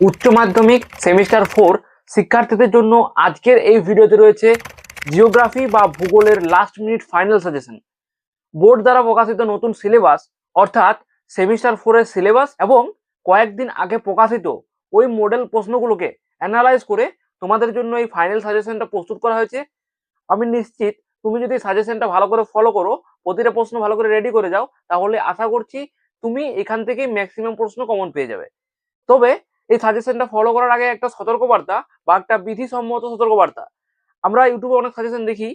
উচ্চ মাধ্যমিক সেমিস্টার 4 শিক্ষার্থীদের জন্য আজকের এই ভিডিওতে রয়েছে জিওগ্রাফি বা ভূগোলের last minute final suggestion. Board দ্বারা প্রকাশিত নতুন সিলেবাস অর্থাৎ সেমিস্টার 4 এর সিলেবাস এবং কয়েকদিন আগে প্রকাশিত ওই মডেল প্রশ্নগুলোকে অ্যানালাইজ করে তোমাদের জন্য এই ফাইনাল সাজেশনটা প্রস্তুত করা হয়েছে। আমি নিশ্চিত তুমি যদি সাজেশনটা ভালো করে ফলো করো, প্রতিটা প্রশ্ন ভালো করে রেডি করে যাও, তাহলে আশা করছি তুমি এখান থেকে ম্যাক্সিমাম প্রশ্ন কমন পেয়ে যাবে। তবে এই সাজেশনটা ফলো করার আগে একটা সতর্কবার্তা বা একটা বিধিসম্মত সতর্কবার্তা। আমরা ইউটিউবে অনেক সাজেশন দেখি,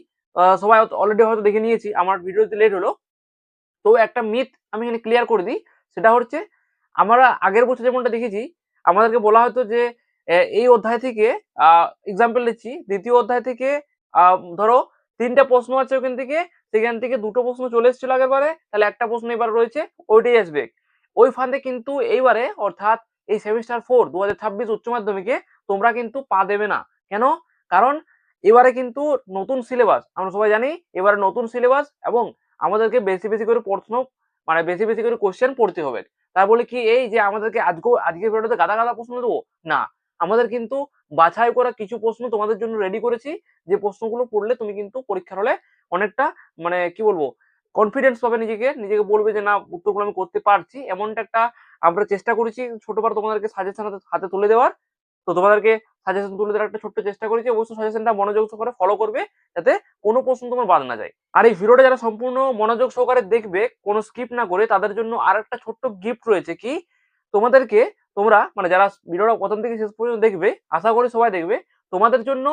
সবাই অলরেডি হয়তো দেখে নিয়েছি, আমার ভিডিওতে লেট হলো। তো একটা মিথ আমি এখানে ক্লিয়ার করে দিই, সেটা হচ্ছে আমরা আগের বছর যেমনটা দেখেছি, আমাদেরকে বলা হতো যে এই অধ্যায় থেকে এক্সাম্পল দিচ্ছি, দ্বিতীয় অধ্যায় থেকে ধরো ৩টা প্রশ্ন আছে ওখান থেকে, সেখান থেকে ২টো প্রশ্ন চলে এসেছিল আগের বারে, তাহলে একটা প্রশ্ন এবার রয়েছে, ওইটাই আসবে। ওই ফান্দে কিন্তু এইবারে অর্থাৎ এই সেমিস্টার 4 2026 উচ্চ মাধ্যমিকে তোমরা কিন্তু পা দেবে না। কেন? কারণ এবারে কিন্তু নতুন সিলেবাস, আমরা সবাই জানি এবারে নতুন সিলেবাস এবং আমাদেরকে বেশি বেশি করে প্রশ্ন, মানে বেশি বেশি করে কোশ্চেন পড়তে হবে। তার বলে কি এই যে আমাদেরকে আজকের ভিডিওতে গাদা গাদা প্রশ্ন দেবো? না, আমাদের কিন্তু বাছাই করা কিছু প্রশ্ন তোমাদের জন্য রেডি করেছি, যে প্রশ্নগুলো পড়লে তুমি কিন্তু পরীক্ষার হলে অনেকটা, মানে কি বলবো, কনফিডেন্স পাবে, নিজেকে নিজেকে বলবে যে না, উত্তরগুলো আমি করতে পারছি। এমনটা একটা আমরা চেষ্টা করেছি ছোটবার তোমাদেরকে সাজেশন হাতে তুলে দেওয়ার। তো তোমাদেরকে সাজেশন তুলে দেওয়ার একটা ছোট্ট চেষ্টা করেছি, অবশ্যই সাজেশনটা মনোযোগ সহকারে ফলো করবে, যাতে কোনো প্রশ্ন তোমার বাদ না যায়। আর এই ভিডিওটা যারা সম্পূর্ণ মনোযোগ সহকারে দেখবে, কোনো স্কিপ না করে, তাদের জন্য আর একটা ছোট্ট গিফট রয়েছে। কি? তোমাদেরকে, তোমরা মানে যারা ভিডিওটা প্রথম থেকে শেষ পর্যন্ত দেখবে, আশা করি সবাই দেখবে, তোমাদের জন্য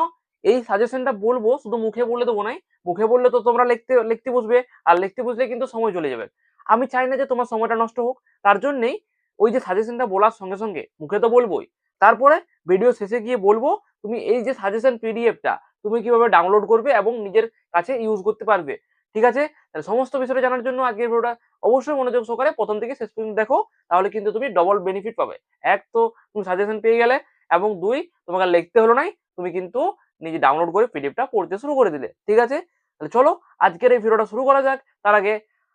এই সাজেশনটা বলবো, শুধু মুখে বললে দেবো নাই। মুখে বললে তো তোমরা লিখতে লিখতে বসবে, আর লিখতে বসলে কিন্তু সময় চলে যাবে। আমি চাই না যে তোমার সময়টা নষ্ট হোক, তার জন্যই ওই যে সাজেশনটা বলার সঙ্গে সঙ্গে মুখে তো বলবোই, তারপরে ভিডিও শেষে গিয়ে বলবো তুমি এই যে সাজেশন পিডিএফটা তুমি কিভাবে ডাউনলোড করবে এবং নিজের কাছে ইউজ করতে পারবে। ঠিক আছে? তাহলে সমস্ত বিষয়টা জানার জন্য আজকের ভিডিওটা অবশ্যই মনোযোগ সহকারে প্রথম থেকে শেষ পর্যন্ত দেখো, তাহলে কিন্তু তুমি ডবল বেনিফিট পাবে। এক তো তুমি সাজেশন পেয়ে গেলে, এবং দুই তোমাকে আর লিখতে হলো নাই, তুমি কিন্তু নিজে ডাউনলোড করে পিডিএফটা পড়তে শুরু করে দিলে। ঠিক আছে? তাহলে চলো আজকের এই ভিডিওটা শুরু করা যাক। তার আগে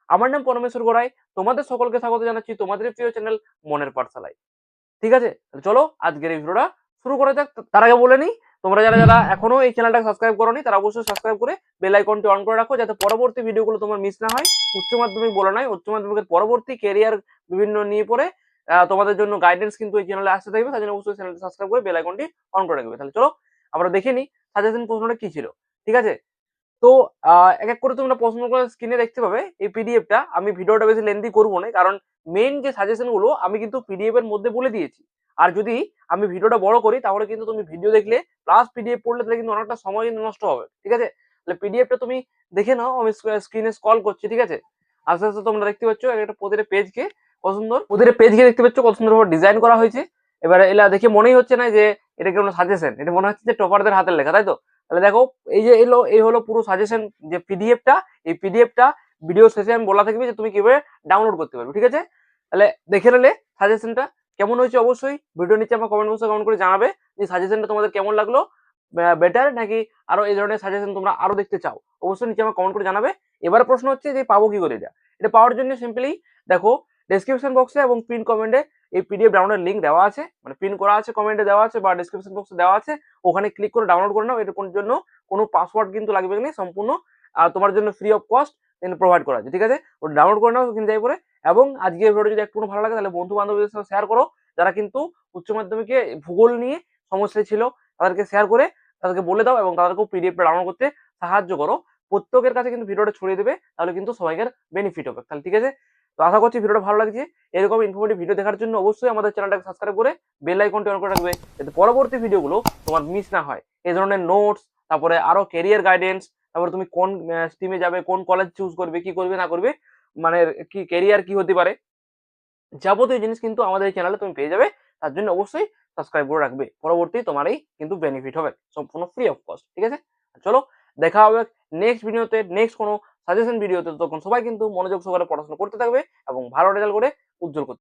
আমার নাম পরমেশ্বর গোড়াই, তোমাদের সকলকে স্বাগত জানাচ্ছি তোমাদের প্রিয় চ্যানেল মনের পাঠশালায়। ঠিক আছে? তাহলে চলো আজকের এই ভিডিওটা শুরু করা যাক। তার আগে বলে নিই, তোমরা যারা যারা এখনো এই চ্যানেলটাকে সাবস্ক্রাইব করোনি, তারা অবশ্যই সাবস্ক্রাইব করে বেল আইকনটি অন করে রাখো, যাতে পরবর্তী ভিডিওগুলো তোমার মিস না হয়। উচ্চ মাধ্যমিক বলে নয়, উচ্চ মাধ্যমিকের পরবর্তী ক্যারিয়ার বিভিন্ন নিয়ে পড়ে তোমাদের জন্য গাইডেন্স কিন্তু এই চ্যানেলে আসতে থাকবে। তার জন্য অবশ্যই চ্যানেলটা সাবস্ক্রাইব করে বেল আইকনটি অন করে রাখবে। তাহলে চলো আমরা দেখে নিই সাজেশন প্রশ্নটা কি ছিল। ঠিক আছে? তো এক এক করে তোমরা প্রশ্নগুলো স্ক্রিনে দেখতে পাবে। এই পিডিএফটা আমি ভিডিওটা বেশি লেন্থি করব না, কারণ মেইন যে সাজেশন গুলো আমি কিন্তু পিডিএফ এর মধ্যে বলে দিয়েছি। আর যদি আমি ভিডিওটা বড় করি, তাহলে কিন্তু তুমি ভিডিও দেখলে প্লাস পিডিএফ পড়লে তাহলে কিন্তু অনেকটা সময় কিন্তু নষ্ট হবে। ঠিক আছে? তাহলে পিডিএফটা তুমি দেখে নাও, আমি স্ক্রিনে স্ক্রল করছি। ঠিক আছে? আস্তে আস্তে তোমরা দেখতে পাচ্ছ একটা প্রতিটা পেজকে কত সুন্দর, প্রতিটা পেজকে দেখতে পাচ্ছ কত সুন্দরভাবে ডিজাইন করা হয়েছে। এবারে এলা দেখে মনেই হচ্ছে না যে এটা কোনো সাজেশন, এটা মনে হচ্ছে যে টপারদের হাতের লেখা, তাই তো? তাহলে দেখো, এই যে এই হলো পুরো সাজেশন যে পিডিএফটা। এই পিডিএফটা ভিডিও শেষে আমি বলা থাকবে যে তুমি কিভাবে ডাউনলোড করতে পারবে। ঠিক আছে? তাহলে দেখে নিলে সাজেশনটা কেমন হয়েছে, অবশ্যই ভিডিও নিচে আমার কমেন্ট বক্সে কমেন্ট করে জানাবে যে সাজেশনটা তোমাদের কেমন লাগলো, বেটার নাকি আরো এই ধরনের সাজেশন তোমরা আরো দেখতে চাও, অবশ্যই নিচে আমার কমেন্ট করে জানাবে। এবার প্রশ্ন হচ্ছে যে পাবো কি করে এটা। এটা পাওয়ার জন্য সিম্পলি দেখো, ডেসক্রিপশন বক্সে এবং পিন কমেন্টে এই পিডিএফ ডাউনলোড লিংক দেওয়া আছে, মানে পিন করা আছে, কমেন্টে দেওয়া আছে বা ডেসক্রিপশন বক্সে দেওয়া আছে। ওখানে ক্লিক করে ডাউনলোড করে নাও। এটার জন্য কোনো পাসওয়ার্ড কিন্তু লাগবে না, সম্পূর্ণ তোমার জন্য ফ্রি অফ কস্ট প্রোভাইড করা আছে। ঠিক আছে? ওটা ডাউনলোড করে নাও ওখানে যাই পরে। এবং আজকের ভিডিও যদি একটু ভালো লাগে, তাহলে বন্ধু বান্ধবদের সাথে শেয়ার করো, যারা কিন্তু উচ্চ মাধ্যমিকে ভূগোল নিয়ে সমস্যা ছিল, তাদেরকে শেয়ার করে তাদেরকে বলে দাও এবং তাদেরকেও পিডিএফ ডাউনলোড করতে সাহায্য করো। প্রত্যেকের কাছে কিন্তু ভিডিওটা ছড়িয়ে দেবে, তাহলে কিন্তু সবাইকার বেনিফিট হবে। তাহলে ঠিক আছে? তো আশা করছি ভিডিওটা ভালো লাগছে। এরকম ইনফরমেটিভ ভিডিও দেখার জন্য অবশ্যই আমাদের চ্যানেলটাকে সাবস্ক্রাইব করে বেল আইকনটি অন করে রাখবে, যাতে পরবর্তী ভিডিওগুলো তোমার মিস না হয়। এই ধরনের নোটস, তারপরে আরো ক্যারিয়ার গাইডেন্স, তারপরে তুমি কোন স্ট্রিমে যাবে, কোন কলেজ চুজ করবে, কি করবে না করবে, মানে কি ক্যারিয়ার কি হতে পারে, যাবতীয় জিনিস কিন্তু আমাদের এই চ্যানেলে তুমি পেয়ে যাবে। তার জন্য অবশ্যই সাবস্ক্রাইব করে রাখবে, পরবর্তী তোমারই কিন্তু বেনিফিট হবে, সম্পূর্ণ ফ্রি অফ কস্ট। ঠিক আছে? চলো দেখা হবে নেক্সট ভিডিওতে, নেক্সট কোনো সাজেশন ভিডিওতে। তখন সবাই কিন্তু মনোযোগ সহকারে পড়াশোনা করতে থাকবে এবং ভালো রেজাল্ট করে উজ্জ্বল করতে